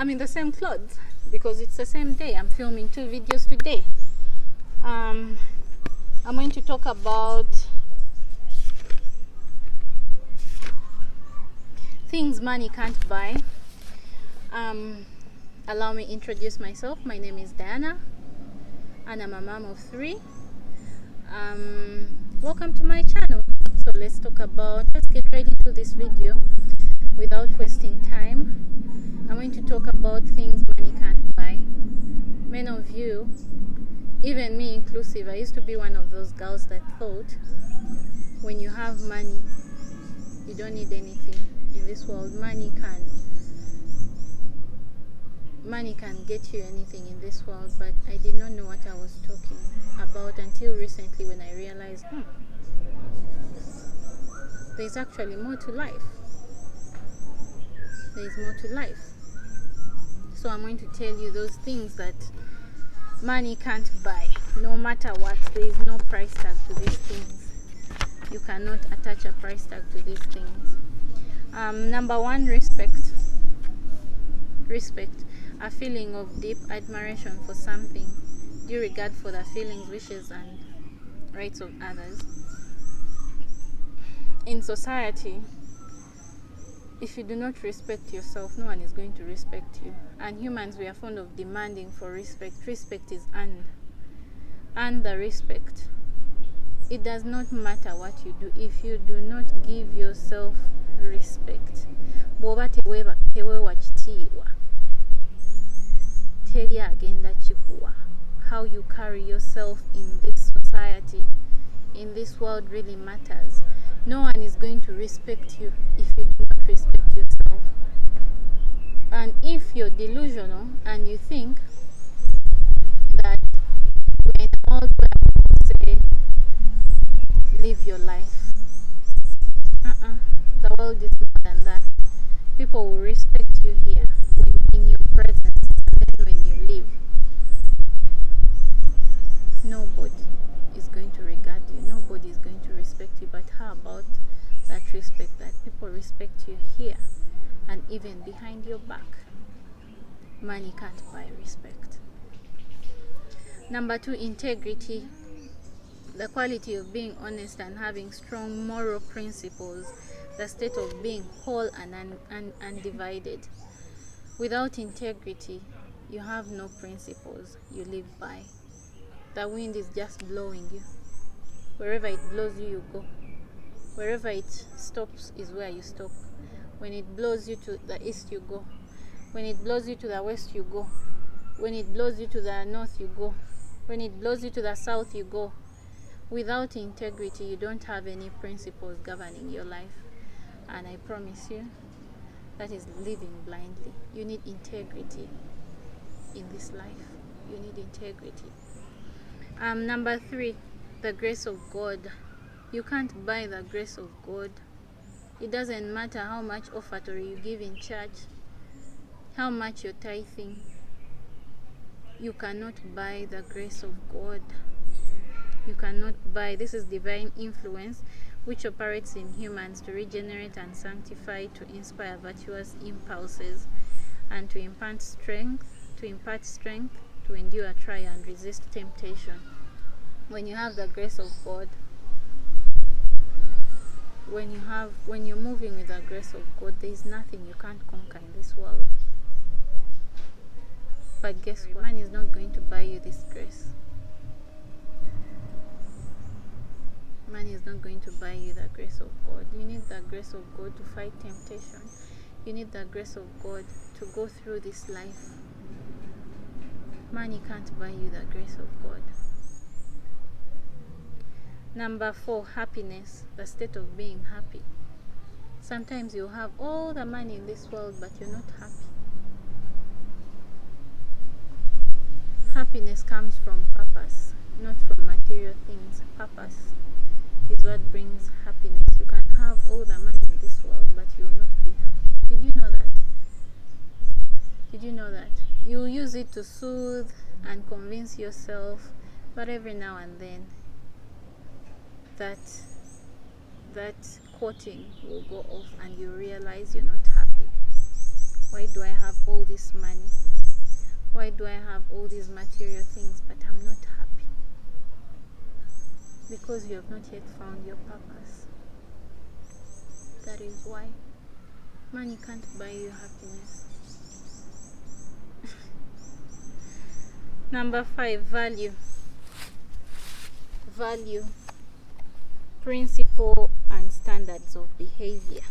I'm in the same clothes because it's the same day. I'm filming 2 videos today. I'm going to talk about things money can't buy. Allow me introduce myself. My name is Diana and I'm a mom of 3. Welcome to my channel. So let's get right into this video without wasting time. I'm going to talk about things money can't buy. Many of you, even me inclusive, I used to be one of those girls that thought when you have money, you don't need anything in this world. Money can get you anything in this world, but I did not know what I was talking about until recently when I realized there's actually more to life. There's more to life. So I'm going to tell you those things that money can't buy. No matter what, there is no price tag to these things. You cannot attach a price tag to these things. Number 1, respect. Respect. A feeling of deep admiration for something, due regard for the feelings, wishes, and rights of others. In society, if you do not respect yourself, no one is going to respect you. And humans, we are fond of demanding for respect. Respect is earned. Earn the respect. It does not matter what you do if you do not give yourself respect. Bw'oba teweewa kitiibwa, teri agenda kikuwa. How you carry yourself in this society, in this world, really matters. No one is going to respect you if you do not respect yourself. And if you're delusional and you think that when all people say live your life, the world is more than that. People will respect you here in your presence, and then when you leave, nobody is going to regard you, nobody is going to respect you. But how about that respect, that people respect you here and even behind your back? Money can't buy respect. Number 2, integrity. The quality of being honest and having strong moral principles, the state of being whole and undivided. Without integrity, you have no principles you live by. The wind is just blowing you. Wherever it blows you, you go. Wherever it stops is where you stop. When it blows you to the east, you go. When it blows you to the west, you go. When it blows you to the north, you go. When it blows you to the south, you go. Without integrity, you don't have any principles governing your life. And I promise you, that is living blindly. You need integrity in this life. You need integrity. Number 3, the grace of God. You can't buy the grace of God. It doesn't matter how much offertory you give in church, how much you're tithing. You cannot buy the grace of God. You cannot buy. This is divine influence which operates in humans to regenerate and sanctify, to inspire virtuous impulses, and to impart strength, to endure trial and resist temptation. When you have the grace of God, when you're moving with the grace of God, there is nothing you can't conquer in this world. But guess what? Man is not going to buy you this grace. Money is not going to buy you the grace of God. You need the grace of God to fight temptation. You need the grace of God to go through this life. Money can't buy you the grace of God. Number 4, happiness, the state of being happy. Sometimes you have all the money in this world, but you're not happy. Happiness comes from purpose, not from material things. Purpose is what brings happiness. You can have all the money in this world, but you will not be happy. Did you know that? Did you know that? You use it to soothe and convince yourself, but every now and then that quoting will go off and you realize you're not happy. Why do I have all this money? Why do I have all these material things but I'm not happy? Because you have not yet found your purpose. That is why. Money can't buy you happiness. Number 5, value. Value, principle and standards of behavior.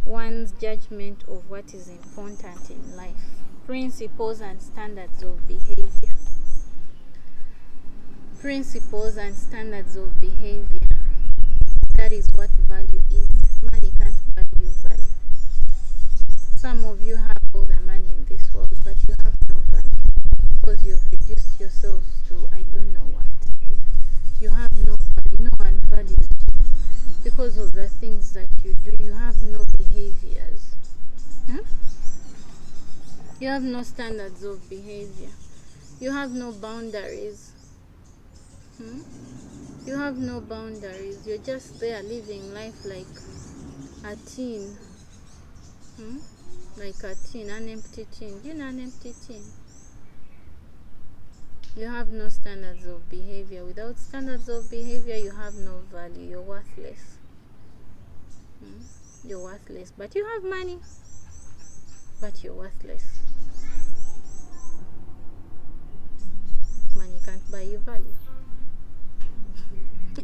One's judgment of what is important in life. Principles and standards of behavior. Principles and standards of behavior. That is what value is. Money can't buy you value. Some of you have all the money in this world, but you have no value because you've reduced yourselves to I don't know what. You have no value. No one values you because of the things that you do. You have no behaviors. You have no standards of behavior. You have no boundaries. You have no boundaries. You're just there living life like a teen. Like a tin, an empty tin. Do you know an empty tin? You have no standards of behavior. Without standards of behavior, you have no value. You're worthless. You're worthless. But you have money. But you're worthless. Money can't buy you value.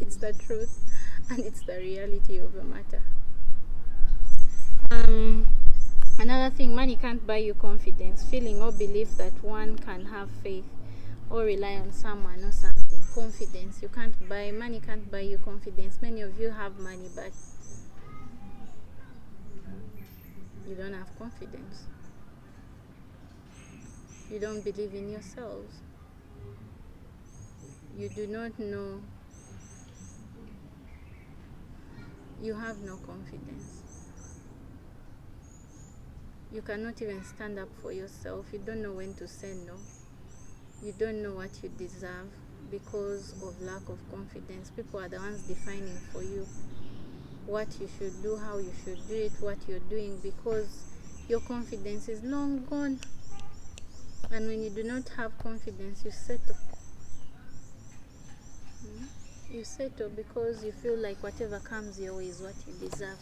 It's the truth. And it's the reality of the matter. Another thing, money can't buy you confidence, feeling or belief that one can have faith or rely on someone or something. Confidence, you can't buy, money can't buy you confidence. Many of you have money, but you don't have confidence. You don't believe in yourselves. You do not know. You have no confidence. You cannot even stand up for yourself. You don't know when to say no. You don't know what you deserve because of lack of confidence. People are the ones defining for you what you should do, how you should do it, what you're doing, because your confidence is long gone. And when you do not have confidence, you settle. You settle because you feel like whatever comes your way is what you deserve.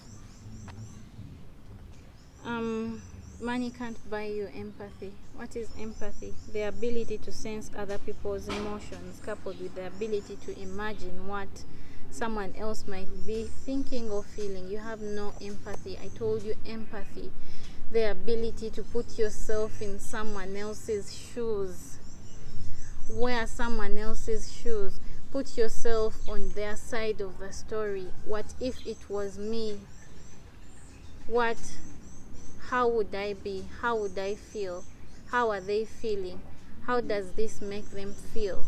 Money can't buy you empathy. What is empathy? The ability to sense other people's emotions, coupled with the ability to imagine what someone else might be thinking or feeling. You have no empathy. I told you empathy. The ability to put yourself in someone else's shoes. Wear someone else's shoes. Put yourself on their side of the story. What if it was me? How would I be? How would I feel? How are they feeling? How does this make them feel?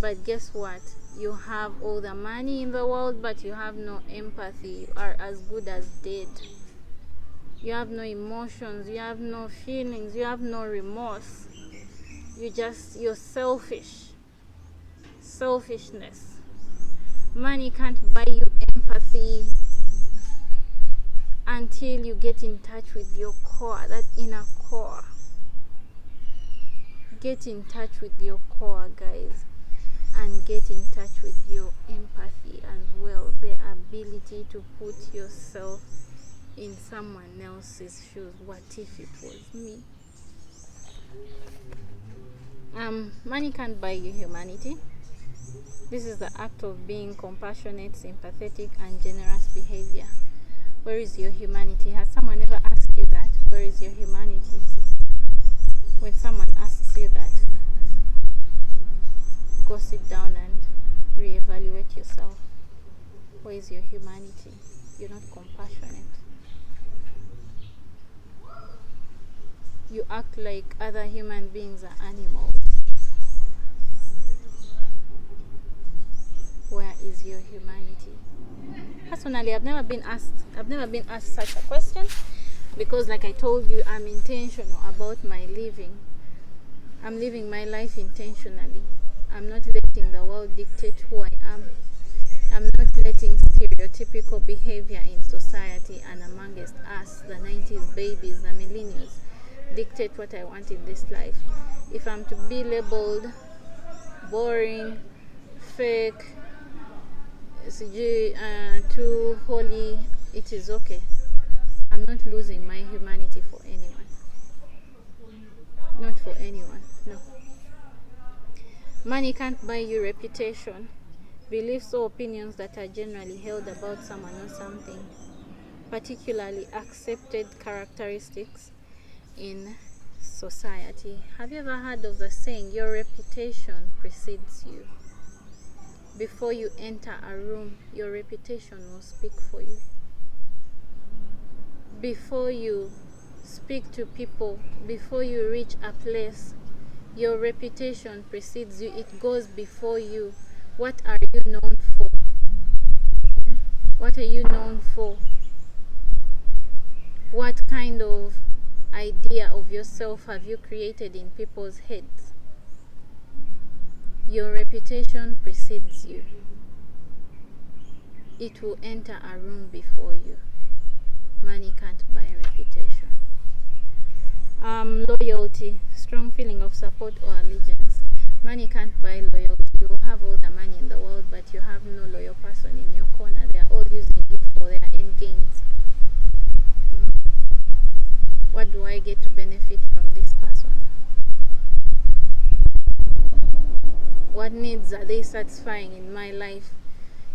But guess what? You have all the money in the world, but you have no empathy. You are as good as dead. You have no emotions. You have no feelings. You have no remorse. You're selfish. Selfishness. Money can't buy you empathy until you get in touch with your core, that inner core. Get in touch with your core, guys, and get in touch with your empathy as well. The ability to put yourself in someone else's shoes. What if it was me? Money can't buy you humanity. This is the act of being compassionate, sympathetic, and generous behavior. Where is your humanity? Has someone ever asked you that? Where is your humanity? When someone asks you that, go sit down and reevaluate yourself. Where is your humanity? You're not compassionate. You act like other human beings are animals. Where is your humanity? Personally, I've never been asked such a question, because like I told you, I'm intentional about my living. I'm living my life intentionally. I'm not letting the world dictate who I am. I'm not letting stereotypes stereotypical behavior in society and amongst us, the 90s babies, the millennials, dictate what I want in this life. If I'm to be labeled boring, fake, too holy, it is okay. I'm not losing my humanity for anyone. Not for anyone, no. Money can't buy you reputation. Beliefs or opinions that are generally held about someone or something, particularly accepted characteristics in society. Have you ever heard of the saying, your reputation precedes you? Before you enter a room, your reputation will speak for you. Before you speak to people, before you reach a place, your reputation precedes you. It goes before you. What are you known for? What are you known for? What kind of idea of yourself have you created in people's heads? Your reputation precedes you. It will enter a room before you. Money can't buy reputation. Loyalty, strong feeling of support or allegiance. Money can't buy loyalty. You have all the money in the world, but you have no loyal person in your corner. They are all using you for their end gains. What do I get to benefit from this person? What needs are they satisfying in my life?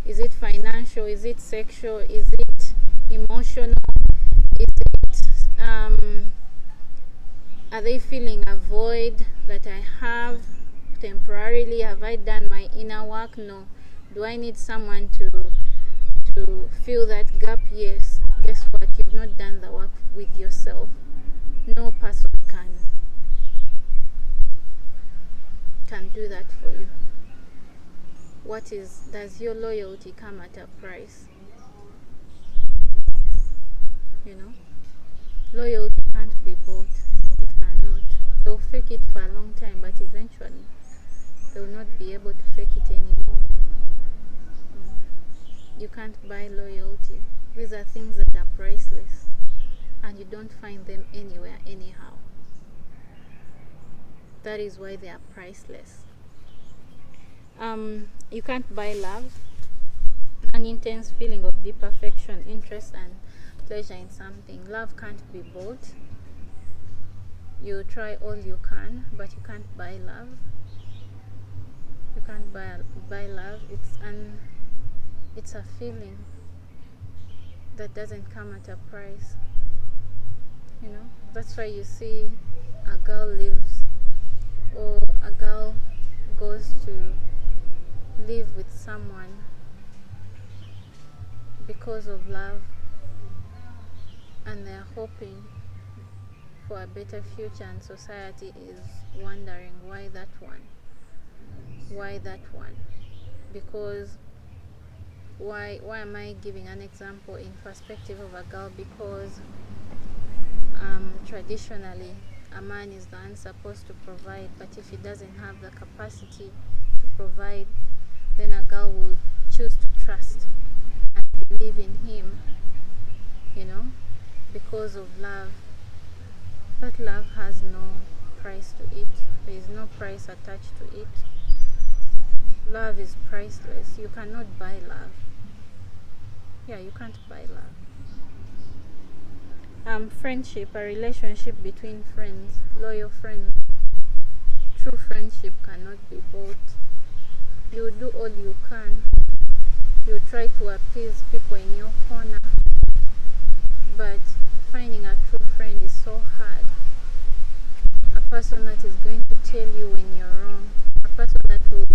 Is it financial? Is it sexual? Is it emotional? Is it are they filling a void that I have temporarily? Have I done my inner work? No. Do I need someone to fill that gap? Yes. Guess what? You've not done the work with yourself. No person can do that for you. Does your loyalty come at a price? You know? Loyalty can't be bought. It cannot. They'll fake it for a long time, but eventually they will not be able to fake it anymore. You can't buy loyalty. These are things that are priceless, and you don't find them anywhere anyhow. That is why they are priceless. You can't buy love. An intense feeling of deep affection, interest, and pleasure in something. Love can't be bought. You try all you can, but you can't buy love. You can't buy love. It's a feeling that doesn't come at a price. You know, that's why you see a girl lives, or a girl goes to live with someone because of love, and they're hoping for a better future, and society is wondering why that one, because why am I giving an example in perspective of a girl? Because traditionally a man is the one supposed to provide, but if he doesn't have the capacity to provide, then a girl will choose to trust and believe in him, you know, because of love. But love has no price to it. There is no price attached to it. Love is priceless. You cannot buy love. Yeah, you can't buy love. Friendship, a relationship between friends, loyal friends. True friendship cannot be bought. You do all you can. You try to appease people in your corner, but finding a true friend is so hard. A person that is going to tell you when you're wrong. A person that will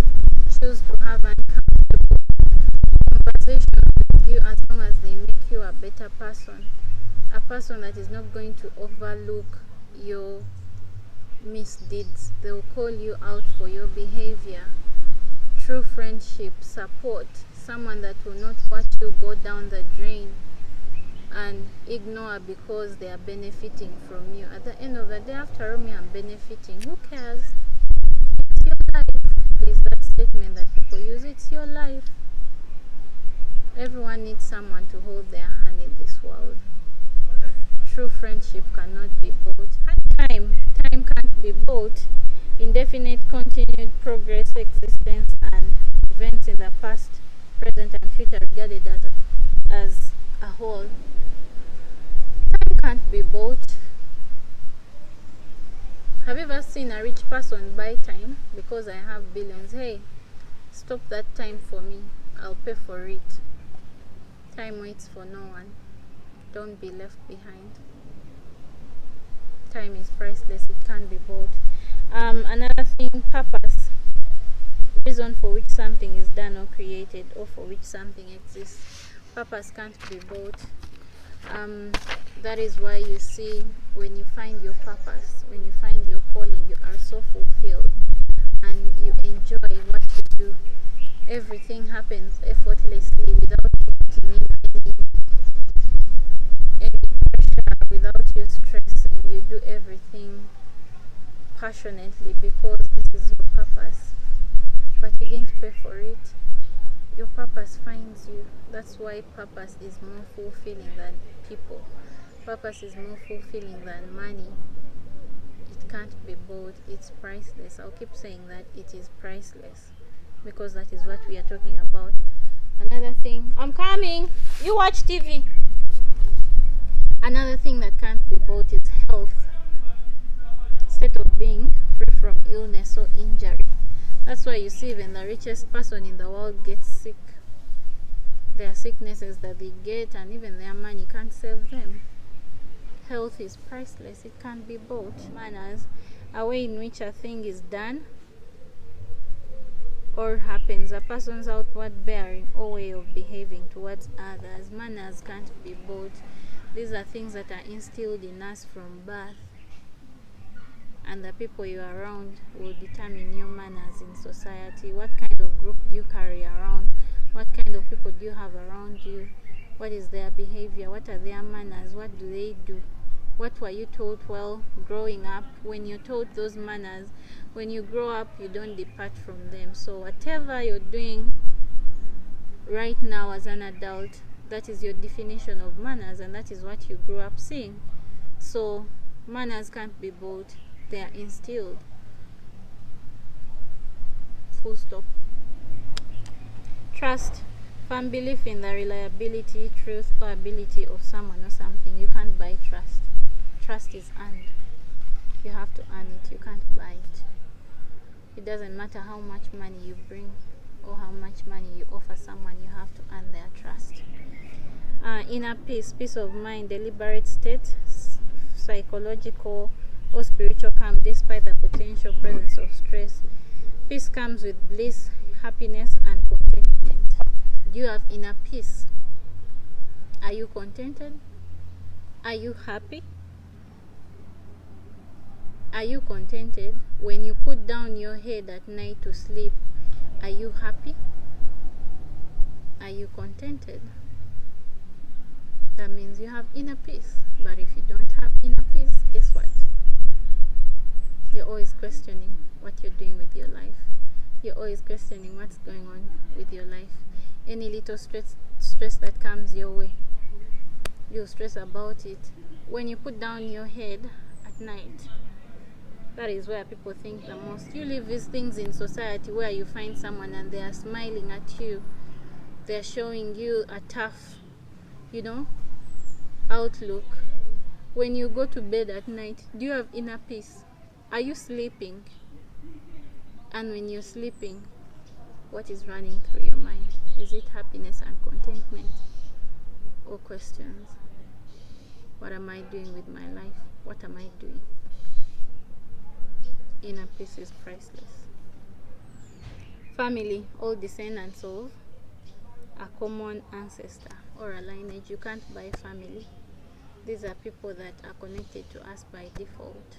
choose to have uncomfortable conversations with you as long as they make you a better person. A person that is not going to overlook your misdeeds. They will call you out for your behavior. True friendship, support. Someone that will not watch you go down the drain and ignore because they are benefiting from you. At the end of the day, after all, me, I'm benefiting. Who cares? It's your life. There's that statement that people use. It's your life. Everyone needs someone to hold their hand in this world. True friendship cannot be bought. Time can't be bought. Indefinite continued progress, existence, and events in the past, present, and future regarded as a whole. Time can't be bought. Have you ever seen a rich person buy time? Because I have billions. Hey, stop that time for me. I'll pay for it. Time waits for no one. Don't be left behind. Time is priceless. It can't be bought. Another thing, purpose. Reason for which something is done or created, or for which something exists. Purpose can't be bought. That is why you see, when you find your purpose, when you find your calling, you are so fulfilled and you enjoy what you do. Everything happens effortlessly without putting in any pressure, without you stressing. You do everything passionately because this is your purpose, but you're going to pay for it. Your purpose finds you. That's why purpose is more fulfilling than people. Purpose is more fulfilling than money. It can't be bought. It's priceless. I'll keep saying that it is priceless because that is what we are talking about. Another thing, I'm coming. You watch TV. Another thing that can't be bought is health. State of being free from illness or injury. That's why you see even the richest person in the world gets sick. There are sicknesses that they get, and even their money can't save them. Health is priceless. It can't be bought. Manners, a way in which a thing is done or happens, a person's outward bearing or way of behaving towards others. Manners can't be bought. These are things that are instilled in us from birth, and the people you are around will determine your manners in society. What kind of group do you carry around? What kind of people do you have around you? What is their behavior? What are their manners? What do they do? What were you taught while growing up? When you're taught those manners, when you grow up, you don't depart from them. So whatever you're doing right now as an adult, that is your definition of manners, and that is what you grew up seeing. So manners can't be bought. They are instilled. Full stop. Trust. Firm belief in the reliability, truth, or ability of someone or something. You can't buy trust. Trust is earned. You have to earn it. You can't buy it. It doesn't matter how much money you bring or how much money you offer someone. You have to earn their trust. Inner peace, peace of mind, deliberate state, psychological or spiritual calm despite the potential presence of stress. Peace comes with bliss, happiness, and contentment. Do you have inner peace? Are you contented? Are you happy? Are you contented? When you put down your head at night to sleep, are you happy? Are you contented? That means you have inner peace. But if you don't have inner peace, guess what? You're always questioning what you're doing with your life. You're always questioning what's going on with your life. Any little stress that comes your way, you'll stress about it. When you put down your head at night, that is where people think the most. You live these things in society where you find someone and they are smiling at you. They're showing you a tough, outlook. When you go to bed at night, do you have inner peace? Are you sleeping? And when you're sleeping, what is running through your mind? Is it happiness and contentment? Or questions? What am I doing with my life? What am I doing? Inner peace is priceless. Family, all descendants of a common ancestor or a lineage. You can't buy family. These are people that are connected to us by default.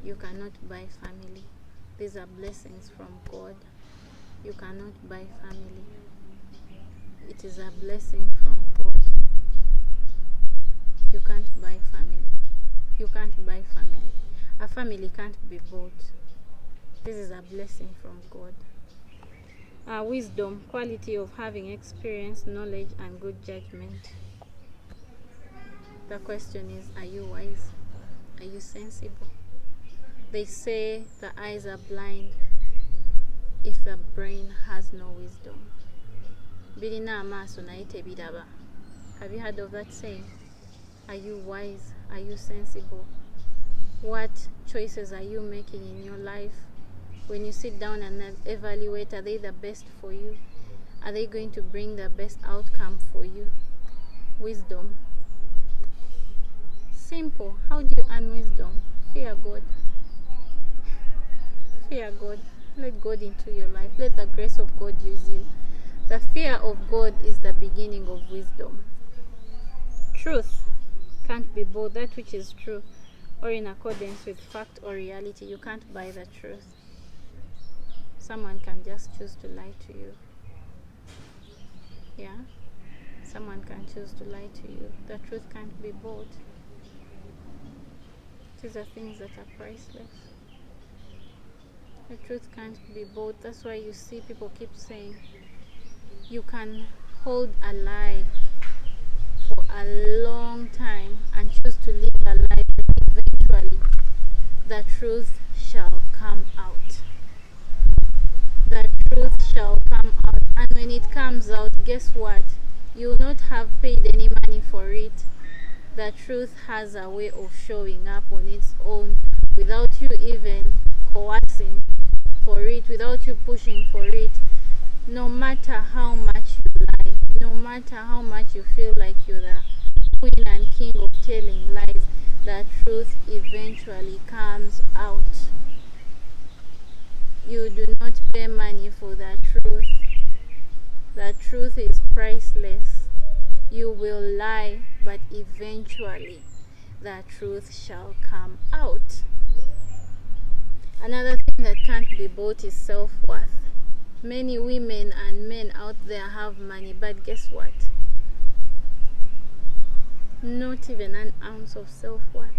You cannot buy family. These are blessings from God. You cannot buy family. It is a blessing from God. You can't buy family. You can't buy family. A family can't be bought. This is a blessing from God. Wisdom, quality of having experience, knowledge, and good judgment. The question is, are you wise? Are you sensible? They say the eyes are blind if the brain has no wisdom. Birina amaaso naye tebiraba. Have you heard of that saying? Are you wise? Are you sensible? What choices are you making in your life? When you sit down and evaluate, are they the best for you? Are they going to bring the best outcome for you? Wisdom. Simple. How do you earn wisdom? Fear God. Fear God. Let God into your life. Let the grace of God use you. The fear of God is the beginning of wisdom. Truth can't be bought. That which is true or in accordance with fact or reality, you can't buy the truth. Someone can just choose to lie to you. Yeah? Someone can choose to lie to you. The truth can't be bought. These are things that are priceless. The truth can't be bought. That's why you see people keep saying you can hold a lie for a long time and choose to live a lie, but eventually the truth shall come out. The truth shall come out, and when it comes out, guess what? You will not have paid any money for it. The truth has a way of showing up on its own without you even coercing for it, without you pushing for it. No matter how much you lie, no matter how much you feel like you're the queen and king of telling lies, the truth eventually comes out. You do not pay money for the truth. The truth is priceless. You will lie, but eventually the truth shall come out. Another thing that can't be bought is self-worth. Many women and men out there have money, but guess what? Not even an ounce of self-worth.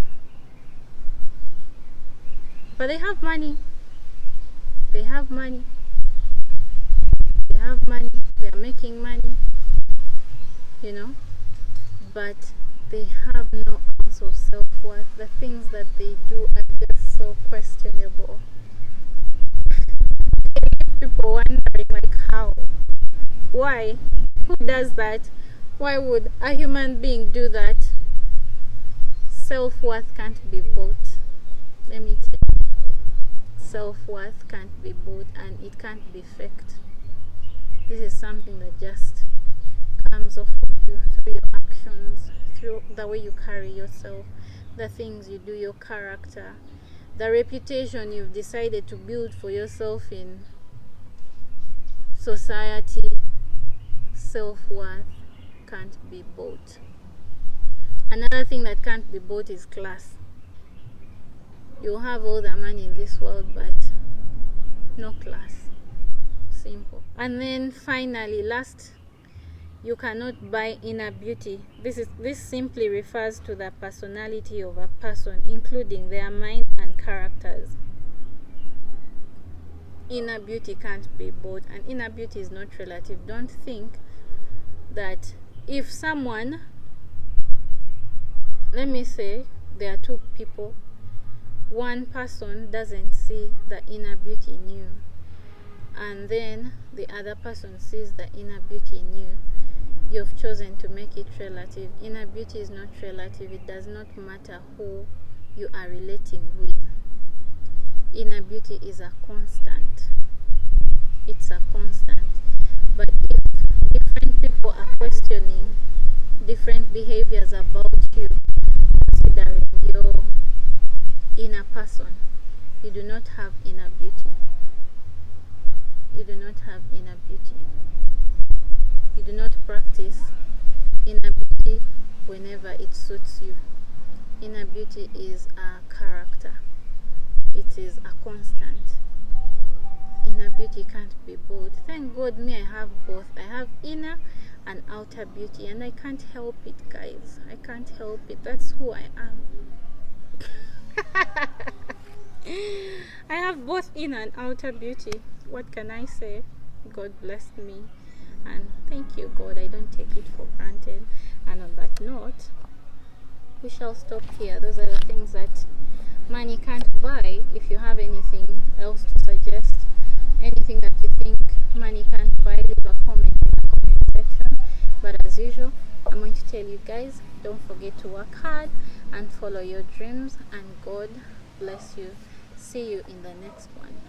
But they have money. They have money. They have money. They are making money. You know? But they have no ounce of self-worth. The things that they do are just so questionable. People wondering, like, how? Why? Who does that? Why would a human being do that? Self-worth can't be bought. Let me tell you. Self-worth can't be bought, and it can't be faked. This is something that just comes off of you through your actions, through the way you carry yourself, the things you do, your character, the reputation you've decided to build for yourself in society. Self-worth can't be bought. Another thing that can't be bought is class. You'll have all the money in this world, but no class. Simple. And then finally, last, you cannot buy inner beauty. This simply refers to the personality of a person, including their mind and characters. Inner beauty can't be bought, and inner beauty is not relative. Don't think that if someone, let me say there are two people, one person doesn't see the inner beauty in you, and then the other person sees the inner beauty in you, you've chosen to make it relative. Inner beauty is not relative. It does not matter who you are relating with. Inner beauty is a constant. It's a constant. But if different people are questioning different behaviors about you, considering your inner person, you do not have inner beauty. You do not have inner beauty. You do not practice inner beauty whenever it suits you. Inner beauty is a character. It is a constant. Inner beauty can't be bought. Thank God me, I have both. I have inner and outer beauty, and I can't help it, guys. I can't help it. That's who I am. I have both inner and outer beauty. What can I say? God blessed me, and thank you, God. I don't take it for granted. And on that note, we shall stop here. Those are the things that money can't buy. If you have anything else to suggest, anything that you think money can't buy, leave a comment in the comment section. But as usual, I'm going to tell you guys, don't forget to work hard and follow your dreams, and God bless you. See you in the next one.